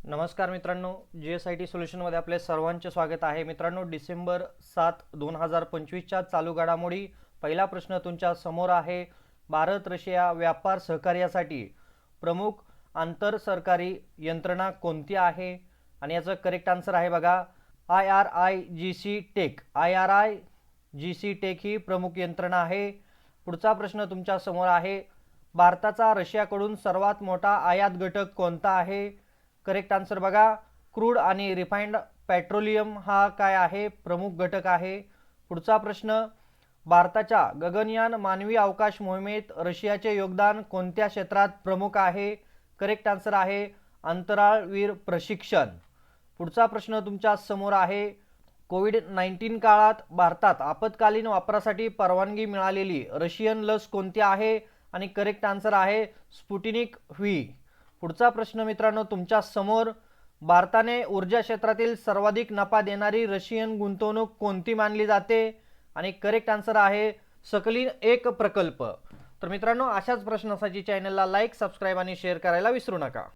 नमस्कार मित्रांनो, GSIT सोल्युशनमध्ये आपले सर्वांचे स्वागत आहे। मित्रांनो, डिसेंबर 7, 2025च्या चालू घडामोडी। पहिला प्रश्न तुमच्या समोर आहे। भारत रशिया व्यापार सहकार्यासाठी प्रमुख आंतर सरकारी यंत्रणा कोणती आहे? आणि याचं करेक्ट आन्सर आहे बघा, IRIGC टेक। IRIGC टेक ही प्रमुख यंत्रणा आहे। पुढचा प्रश्न तुमच्या समोर आहे। भारताचा रशियाकडून सर्वात मोठा आयात घटक कोणता आहे? करेक्ट आन्सर बघा, क्रूड आणि रिफाइंड पेट्रोलियम हा काय आहे? प्रमुख घटक आहे। पुढचा प्रश्न, भारताच्या गगनयान मानवी अवकाश मोहिमेत रशियाचे योगदान कोणत्या क्षेत्रात प्रमुख आहे? करेक्ट आन्सर आहे अंतराळवीर प्रशिक्षण। पुढचा प्रश्न तुमच्या समोर आहे। कोविड-19 काळात भारतात आपत्कालीन वापरासाठी परवानगी मिळालेली रशियन लस कोणती आहे? आणि करेक्ट आन्सर आहे स्पुटनिक व्ही। पुढचा प्रश्न मित्रांनो तुमच्या समोर, भारताने ऊर्जा क्षेत्रातील सर्वाधिक नफा देणारी रशियन गुंतवणूक कोणती मानली जाते? आणि करेक्ट आन्सर आहे सकलिन एक प्रकल्प। तर मित्रांनो, अशाच प्रश्नासाठी चॅनलला लाईक, सबस्क्राईब आणि शेअर करायला विसरू नका।